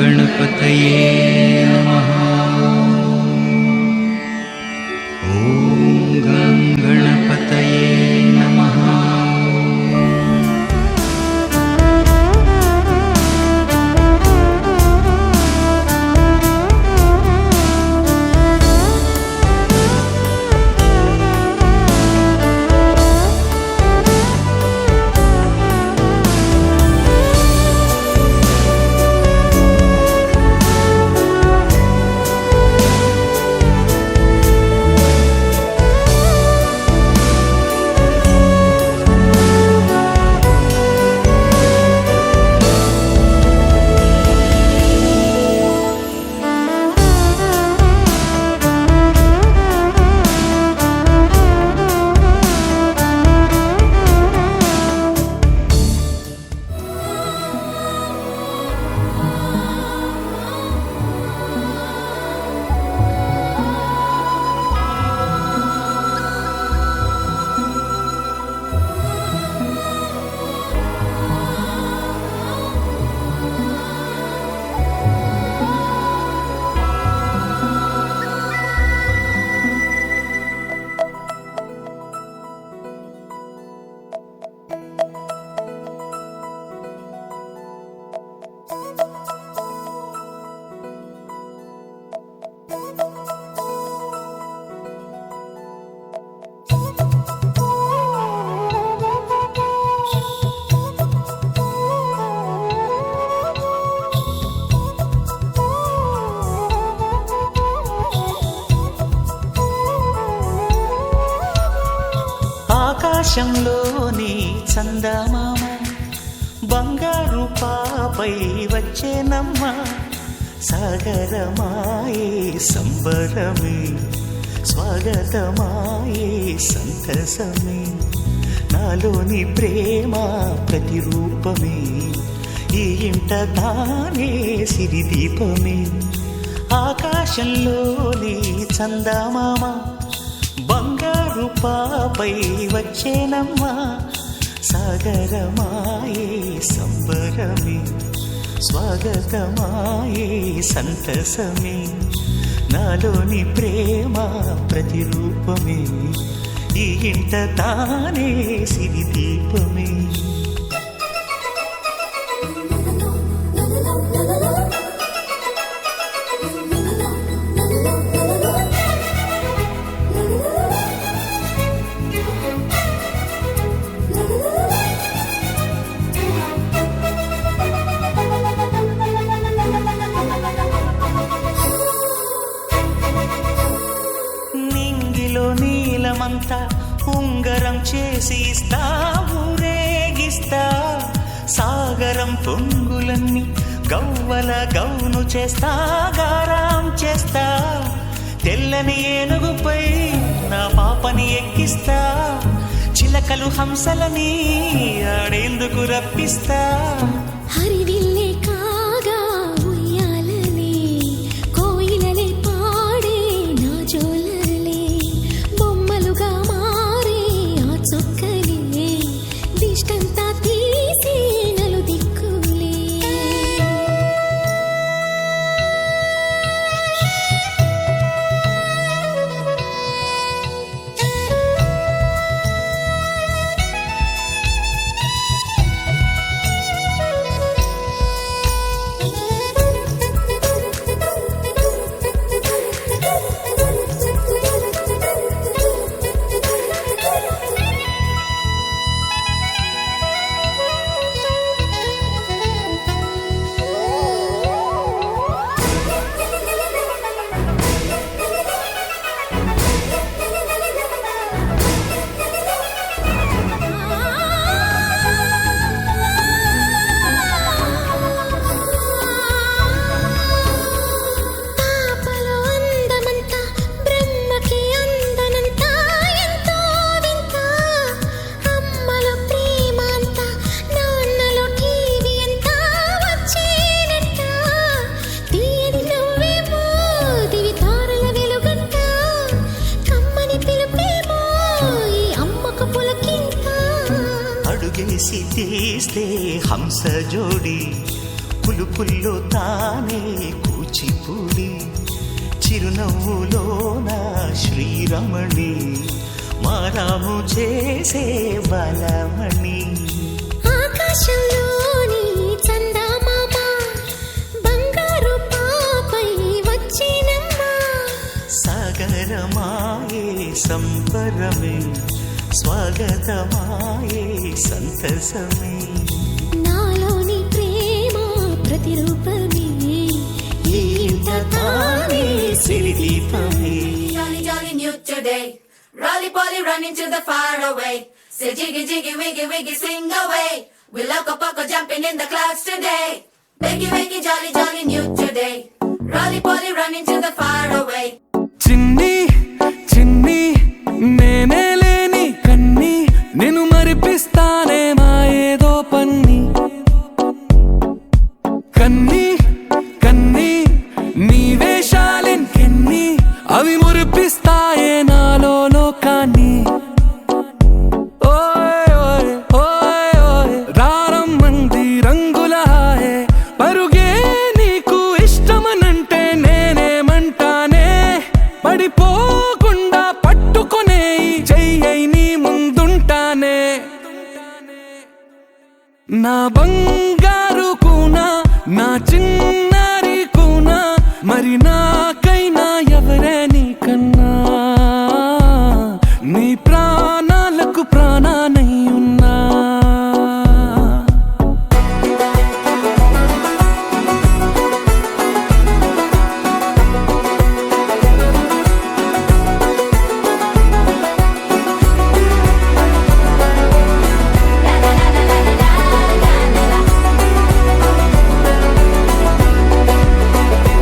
गणपतये नमः। ॐ गं गणपतये नमः। ఆకాశంలోని చందమామ బంగారు పాపై వచ్చేనమ్మ. సాగరమాయే సంబరమే, స్వాగతమాయే సంతసమే. నాలోని ప్రేమ ప్రతిరూపమే, ఈ ఇంట తానే సిరిదీపమే. ఆకాశంలోని చందమామ బంగారు పాపై వచ్చేనమ్మా. సాగరమాయే సంబరమే, స్వాగతమాయే సంతసమే. నాలోని ప్రేమ ప్రతిరూపమే, ఈ ఇంట తానే సిరిదీపమే. నీలమంతా ఉంగరం చేసి ఇస్తా, ఊరేగిస్తా. సాగరం పొంగులన్నీ గవ్వల గౌను చేస్తా, గారాం చేస్తా. తెల్లని ఏనుగుపై నా పాపని ఎక్కిస్తా, చిలకలు హంసలని ఆడేందుకు రప్పిస్తా. హరివిల్లే కాగా ఉయ్యాలలే, కోయిలలే పాడే నా జోలలే. బొమ్మలుగా మారే ఆ చుక్కలే, దిష్టంతా తీసి నలు దిక్కులే. చేసి తీస్తే హంస జోడి కులుకుల్లో తానే కూచిపూడి చిరునవ్వులోన శ్రీరమణి మారాము చేసే బలమణి ఆకాశంలోని చందమామ బంగారు పాపై వచ్చినమ్మ సాగరమాయే సంబరమే స్వాగతమాయే సంతసమే నాలోని ప్రేమ ప్రతిరూపమే ఈ ఇంట తానే సిరిదీపమే Jolly, jolly new today. Rolly polly running to the far away. Say jiggy, jiggy, wiggy, wiggy, sing away. We loco poco jumping in the clouds today. Wiggy, wiggy, jolly, jolly new today. Rolly polly running to the far away. చిన్ని చిన్ని నేనే లేని కన్ని నేను మరిపిస్తానే మా ఏదో పన్ని కన్ని కన్ని నీ వేషాలెన్కెన్ని అవి మురిపిస్తాయే నాలో లోకాన్ని ఓయ్ ఓయ్ ఓయ్ ఓయ్ రారమ్మంది రంగుల హాయే పరుగే నీకు ఇష్టమనంటే నేనేమంటానే పడిపోకుండా పట్టుకునే చెయ్యై నీ ముందుంటానే నా బంగారు కూనా నా చిన్నారి కూనా మరి నాకైనా ఎవరే నీకన్నా నీ ప్రాణాలకు ప్రాణానై ఉన్నా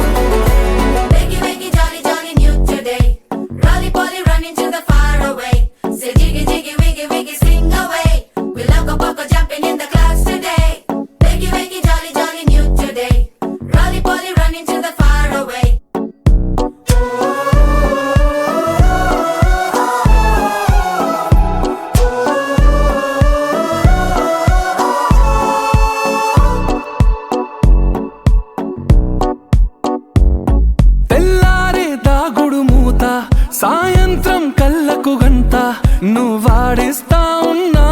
Wiggy, wiggy, jolly, jolly new today. Rolly polly running to the far away. Say jiggy, jiggy, wiggy, wiggy, sing away. We loco poco jumping in the clouds today. Wiggy, wiggy, jolly, jolly new today. Rolly polly running to the far away. తెల్లారే దాగుడు మూత సాయంత్రం కళ్ళకు గంట నువ్వాడిస్తా ఉన్నా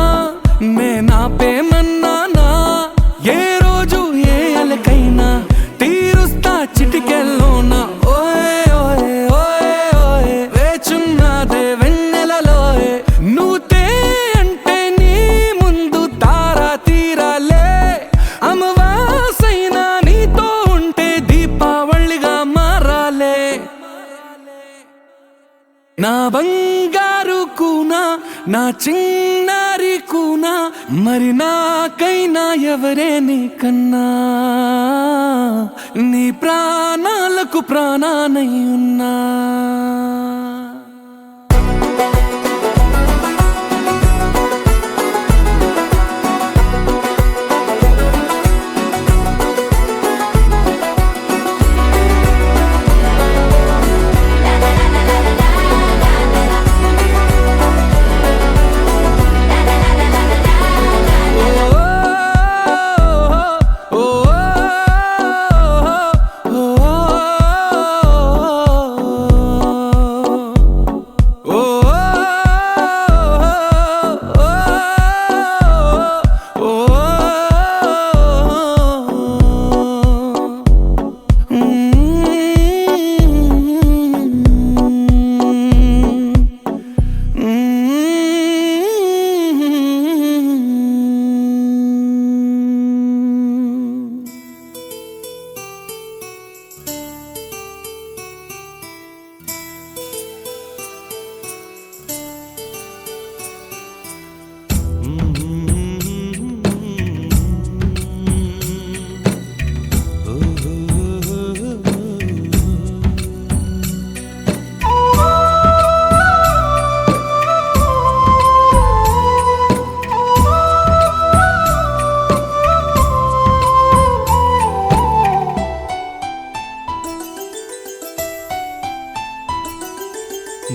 నేనాపేమన్నానా ఏ రోజు ఏ అలకైనా తీరుస్తా చిటికెల్లోనా ఓయ్ ఓయ్ ఓయ్ ఓయ్ వేచున్నదే వెన్నెలలోయే నువ్వుతే అంటే నీ ముందు తారా తీరాలే అమవాసైనా నీతో ఉంటే దీపావళిగా మారాలే నా బంగారు కూనా నా చిన్నారి కూనా మరి నాకైనా ఎవరే నీకన్నా నీ ప్రాణాలకు ప్రాణానై ఉన్నా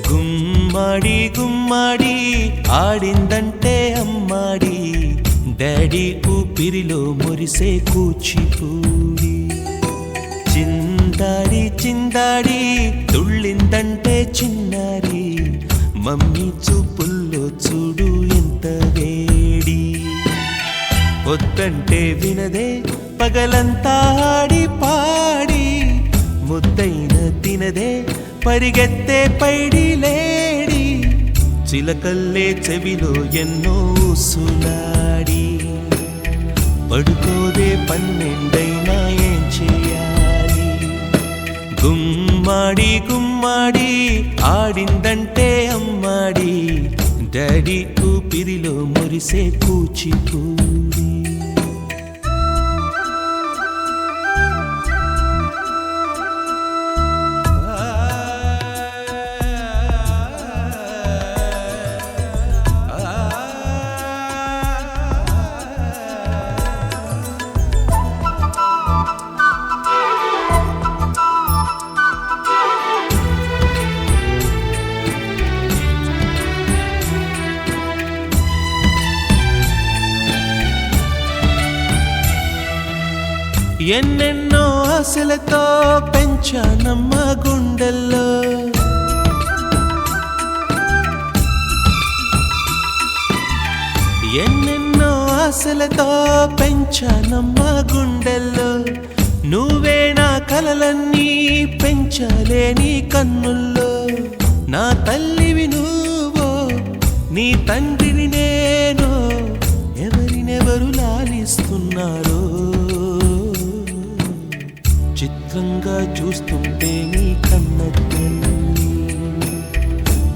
గుమ్మడి గుమ్మడి ఆడిందంటే అమ్మాడి డాడీ ఊపిరిలో మురిసే కూచిపూడి చిందాడి చిందాడి తుళ్ళిందంటే చిన్నారి మమ్మీ చూపుల్లో చూడు ఎంత వేడి వద్దంటే వినదే పగలంతా ఆడి పాడి ముద్దైన తినదే పరిగెత్తే పైడి లేడి చిలకల్లే చెవిలో ఎన్నో సులాడి పడుకోదే పన్నెండైనా ఏం చేయాలి గుమ్మాడి గుమ్మాడి ఆడిందంటే అమ్మాడి డాడీ ఊపిరిలో మురిసే కూచిపూడి ఎన్నెన్నో ఆశలతో పెంచానమ్మ గుండెల్లో ఎన్నెన్నో ఆశలతో పెంచానమ్మ గుండెల్లో నువ్వే నా కలలన్నీ పెంచలేని కన్నుల్లో నా తల్లివి నువ్వో నీ తండ్రిని నేను ఎవరినెవరు లాలిస్తున్నారో చిత్రంగా చూస్తుంటే నీ కన్న తల్లి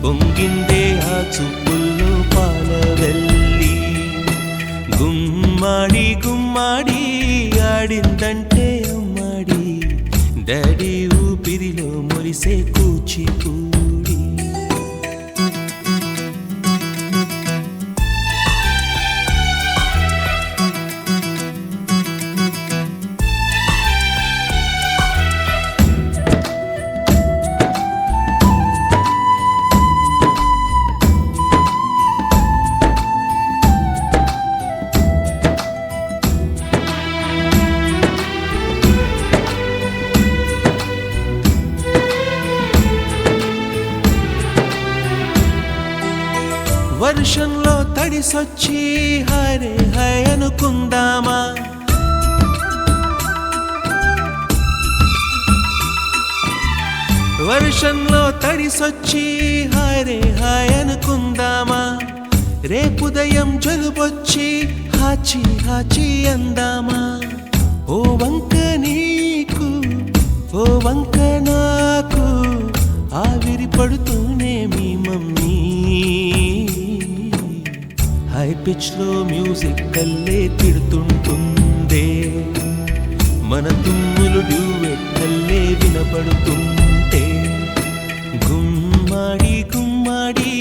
పొంగిందే ఆ చూపుల్లో పాలవెల్లి గుమ్మాడి గుమ్మాడి ఆడిందంటే అమ్మాడి డాడీ ఊపిరిలో మురిసే కూచిపూడి వర్షంలో తడిసొచ్చి హరే హై అనుకుందామా వర్షంలో తడిసొచ్చి హరే హై అనుకుందామా రేపుదయం జలుబొచ్చి హాచి హాచి అందామా ఓ వంక నీకు ఓ వంక నాకు ఆవిరి పడుతూనే మీ మమ్మీ హై పిచ్ లో మ్యూజిక్ కల్లే తిడుతుంటుందే మన తుమ్ములు డ్యూయెట్ కల్లే వినపడుతుంటే గుమ్మాడి గుమ్మాడి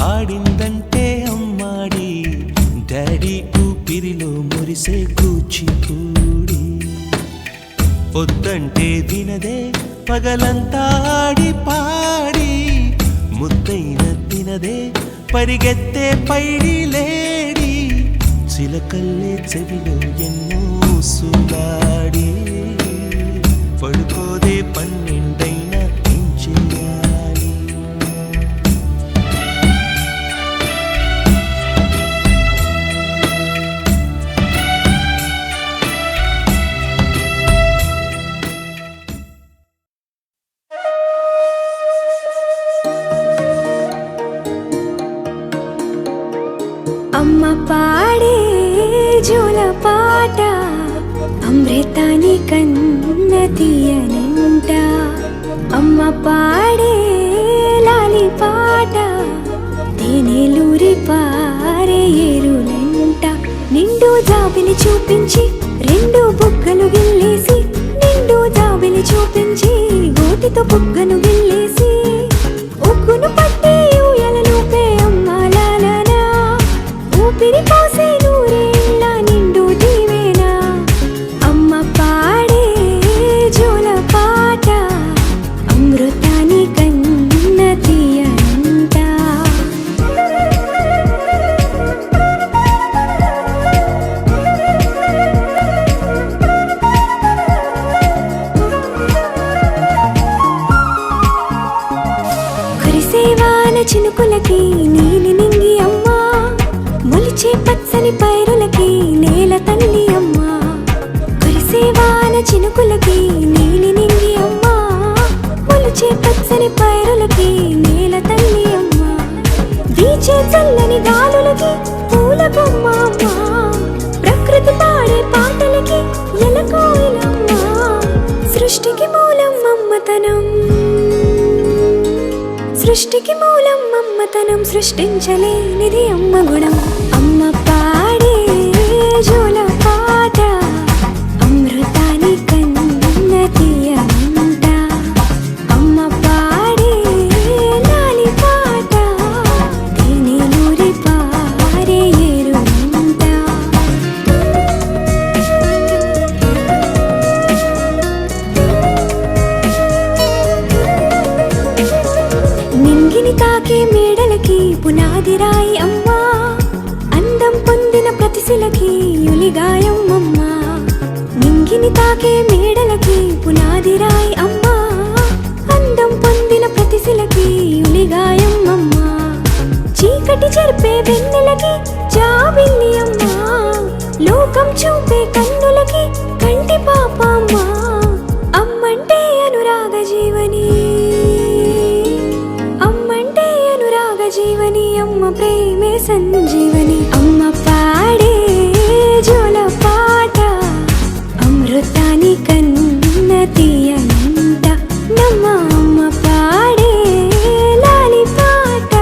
ఆడిందంటే అమ్మాడి డాడీ ఊపిరిలో మురిసే కూచిపూడి పొద్దంటే వినదే పగలంతా ఆడి పాడి ముద్దైన తినదే పరిగెత్తే పైడి లేడి చిలకల్లే చెవిలో ఎన్నో సులాడి పడుకోదే పన్నెండైనా ఏం చేయాలి అమ్మ పాడే జోల పాట అమృతాని కన్న తీయనంట అమ్మ పాడే లాలి పాట తేనెలూరి పారే ఏరులంట నిండు జాబిలి చూపించి రెండు బుగ్గలు గిల్లేసి నిండు జాబిలి చూపించి గోటితో బుగ్గను గిల్లేసి ఉగ్గును పట్టి ఊయలలోపే అమ్మ లాలనా ఊపిరి పోసే నూరేళ్ళ నిండు దీవేనా అమ్మ పాడే జోల పాట అమృతాని కన్న తీయనంట చినుకులకి నీలి నింగి అమ్మ, మొలిచే పచ్చని పైరులకి నేల తల్లి అమ్మ, వీచే చల్లని గాలులకి పూల బొమ్మ అమ్మ, ప్రకృతి పాడే పాటలకి ఎలకోయిలమ్మ, సృష్టికి మూలం మమ్మతనం, సృష్టికి మూలం మమ్మతనం, సృష్టించలేనిది అమ్మ గుణం. అమ్మ పాడే జోల పాట అమృతాని కన్న తీయనంట, అమ్మ పాడే లాలి పాట తేనెలూరి పారే ఏరునంట. నింగిని తాకే మేడలకి పునాది రాయి అమ్మా, అందం పొందిన ప్రతిశిలకి యులిగాయం అమ్మా, నింగిని తాకే మేడలకి పునాది రాయి అమ్మా, అందం పొందిన ప్రతిశిలకి యులిగాయం అమ్మా, చీకటి చెరిపే వెన్నెలకి జాబిల్లి అమ్మా, లోకం చూపే కన్నులకి కంటి పాప అమ్మా, అమ్మంటే అనురాగ జీవని, అమ్మంటే అనురాగ జీవని, అమ్మ ప్రేమే సంజీవని. అమ్మ పాడే జోల పాట అమృతాని కన్న తీయనంట, నమ్మ అమ్మ పాడే లాలి పాట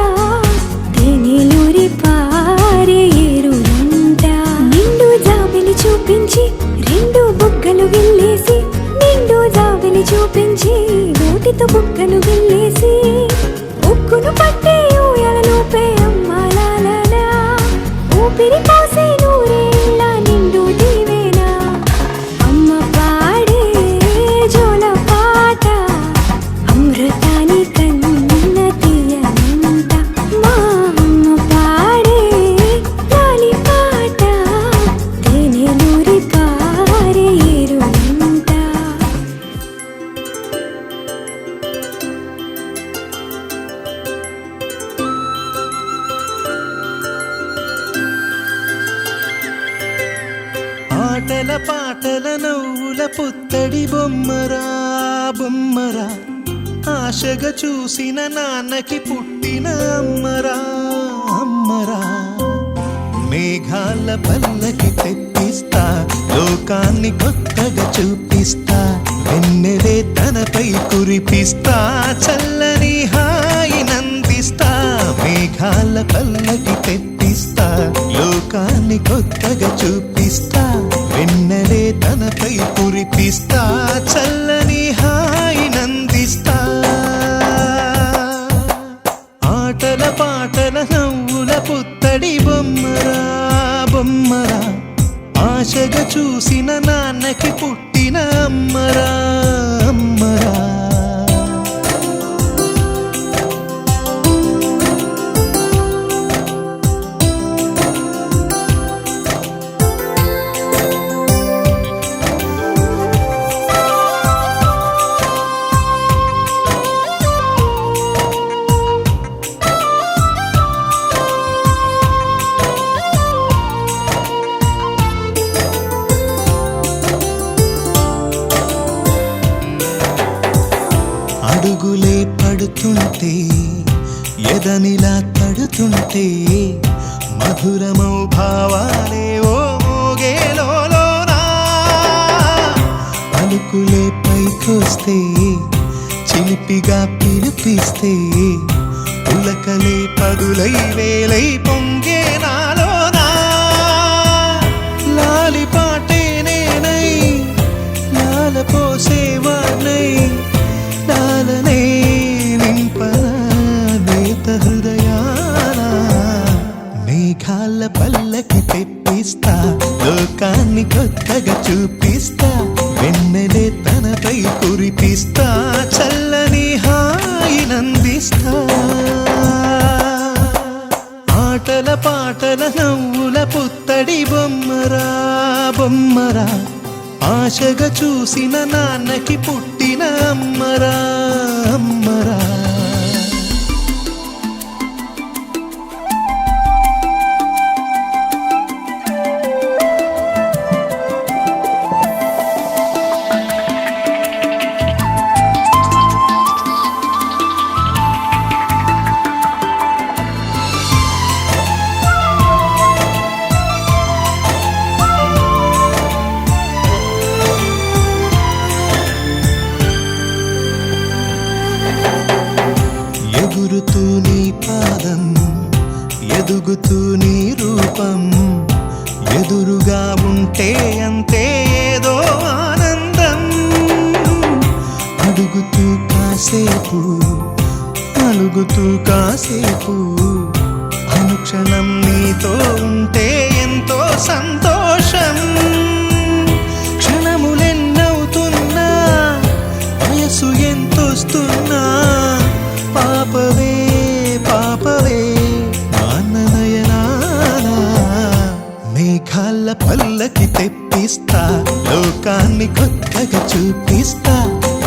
తేనెలూరి పారే ఏరునంట. నిండు జాబిలి చూపించి రెండు బుగ్గలు గిల్లేసి, నిండు జాబిలి చూపించి నోటితో బుగ్గను గిల్లేసి, ఉక్కును పట్టే ఊయలలోపే అమ్మ లాలా, ఊపిరి పోసే నూరేళ్ళ నిండు దీవేనా. అమ్మ పాడే జోల పాట అమృతాని కన్న తీయనంట, మా అమ్మ పాడే లాలి పాట తేనెలూరి పారే ఏరునంట. ఆటల పాటల నవ్వుల పుత్తడి బొమ్మరా బొమ్మరా, ఆశగా చూసిన నాన్నకి పుట్టిన అమ్మరా అమ్మరా, మేఘాల పల్లకి తెప్పిస్తా, లోకాన్ని కొత్తగా చూపిస్తా, వెన్నెలే తనపై కురిపిస్తా, చల్లని హాయి నందిస్తా, మేఘాల పల్లకి తెప్పిస్తా, లోకాన్ని కొత్తగా చూపిస్తా, వెన్నెలే తనపై కురిపిస్తా, చల్లని హాయి నందిస్తా. ఆటల పాటల నవ్వుల పుత్తడి బొమ్మరా బొమ్మరా, ఆశగా చూసిన నాన్నకి పుట్టిన అమ్మరా అమ్మరా. అడుగులే పడుతుంటే ఎదనిలా తడుతుంటే, మధురమౌ భావాలే ఓ మోగేలోనా, పలుకులే పైకొస్తే చిలిపిగా పిలిపిస్తే, పులకలే పదులై వేలై పొంగే నాలోనా, లాలి పాటే నేనై లాల పోసేవాణ్ణై, లాలనే నింపనా నేత హృదయాన, మేఘాల పల్లకి తెప్పిస్తా, లోకాన్ని కొత్తగా చూపిస్తా, వెన్నెలే తనపై కురిపిస్తా, చల్లని హాయి నందిస్తా. ఆటల పాటల నవ్వుల పుత్తడి బొమ్మరా బొమ్మరా, ఆశగా చూసిన నాన్నకి పుట్టిన అమ్మరా అమ్మరా. వైపు అలుగుతూ కాసేపు అనుక్షణం నీతో ఉంటే ఎంతో సంతోషం. క్షణములెన్నవుతున్నా వయసు ఎంతొస్తున్నా పాపవే పాపవే నాన్ననయనాన మేఘాల పల్లకి తెప్పిస్తా లోకాన్ని కొత్తగా చూపిస్తా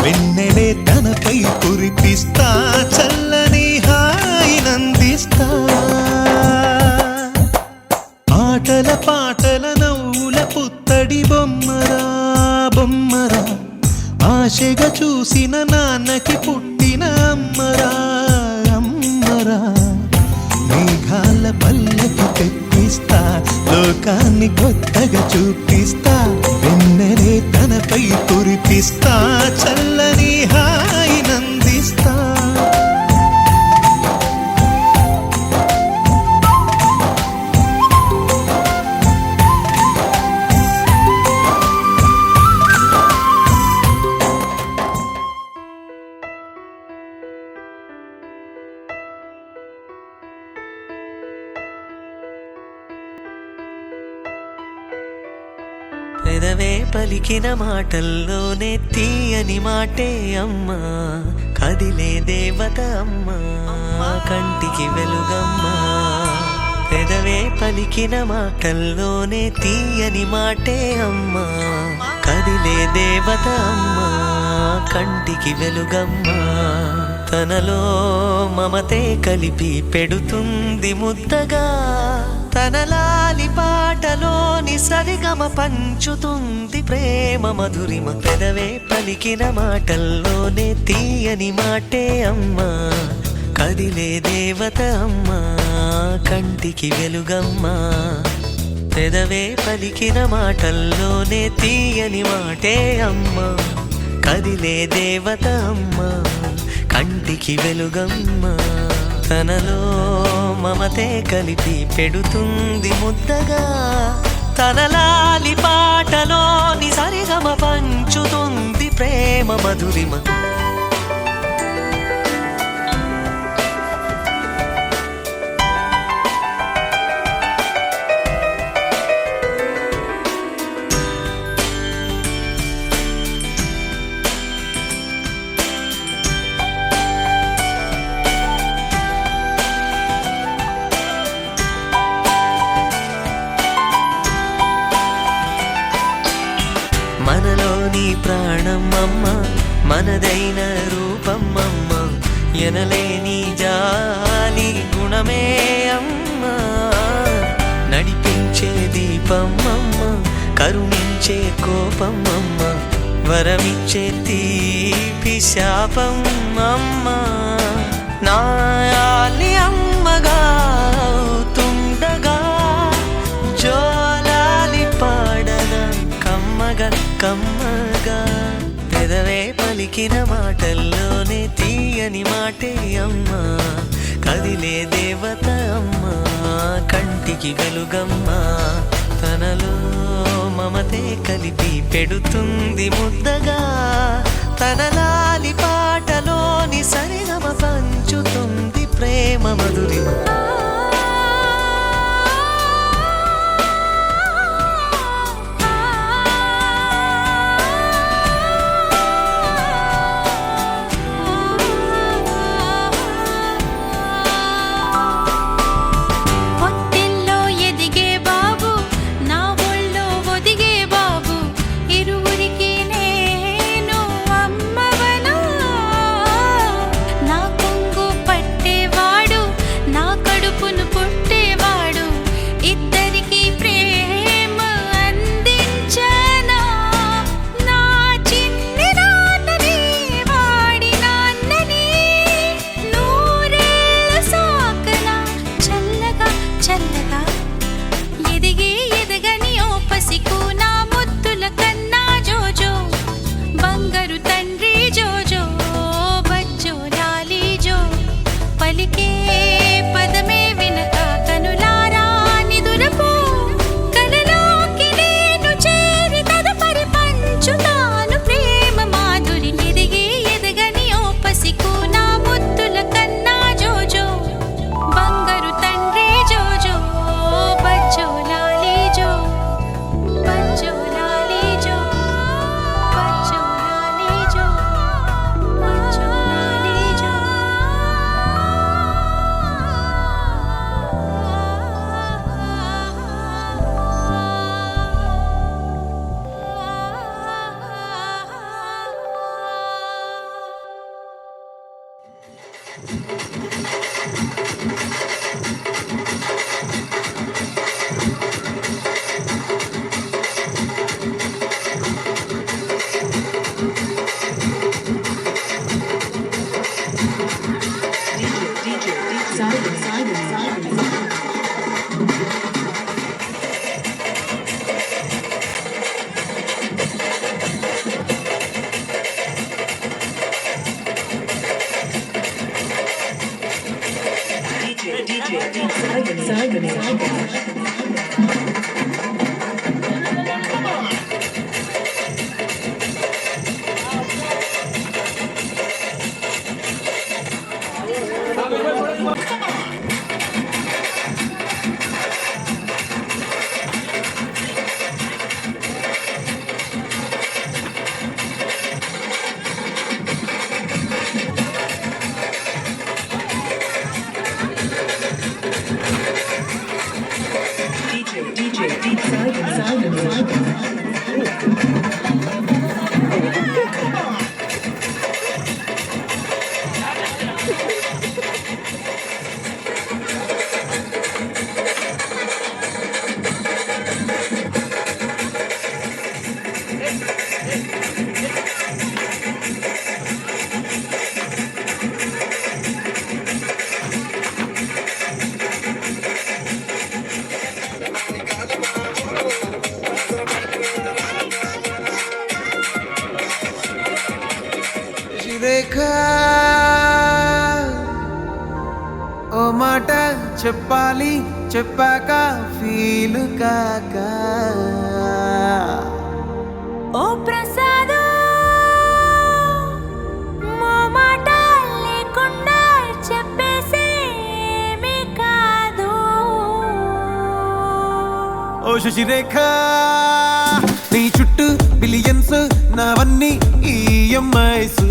వెన్నెలే తనపై కురిపిస్తా చల్లని హాయినందిస్తా. ఆటల పాటల నవ్వుల పుత్తడి బొమ్మరా బొమ్మరా ఆశగా చూసిన నాన్నకి పుట్టిన అమ్మరా అమ్మరా. మేఘాల పల్లకి తెప్పిస్తా లోకాన్ని కొత్తగా చూపిస్తా వెన్నెలే తనపై కురిపిస్తా చల్లని హాయినందిస్తా. పెదవే పలికిన మాటల్లోనే తీయని మాటే అమ్మా, కదిలే దేవత అమ్మా, కంటికి వెలుగమ్మా. పెదవే పలికిన మాటల్లోనే తీయని మాటే అమ్మా, కదిలే దేవత అమ్మా, కంటికి వెలుగమ్మా. తనలో మమతే కలిపి పెడుతుంది ముద్దగా, తన లాలి పాటలోని సరిగమ పంచుతుంది ప్రేమ మధురిమ. పెదవే పలికిన మాటల్లోనే తీయని మాటే అమ్మా, కదిలే దేవత అమ్మా, కంటికి వెలుగమ్మా. పెదవే పలికిన మాటల్లోనే తీయని మాటే అమ్మా, కదిలే దేవత అమ్మా, కంటికి వెలుగమ్మా. తనలో మమతే కలిపి పెడుతుంది ముద్దగా, తన లాలి పాటలోని సరిగమ పంచుతుంది ప్రేమ మధురిమ. మనలోని ప్రాణం అమ్మ, మనదైన రూపం అమ్మ, ఎనలేని జాలి గుణమే అమ్మ. నడిపించే దీపం అమ్మ, కరుణించే కోపం అమ్మ, వరమిచ్చే తీపి శాపం అమ్మ. నాయాలి అమ్మగా అవుతుండగా జోలాలి పాడన కమ్మగా కమ్మగా. పెదవే పలికిన మాటల్లోనే తీయని మాటే అమ్మా, కదిలే దేవత అమ్మా, కంటికి వెలుగమ్మా. తనలో మమతే కలిపి పెడుతుంది ముద్దగా, తన లాలి పాటలోని సరిగమ పంచుతుంది ప్రేమ మధురిమ. కడుపు రేఖ ఓ మాట చెప్పాలి చెప్పాక ఫీలు కాక ఓ ప్రసాద్ మా మాట లేకుండా చెప్పేసేమీ కాదు ఓ శశిరేఖ నీ చుట్టూ బిలియన్స్ నావన్నీ ఈఎంఐస్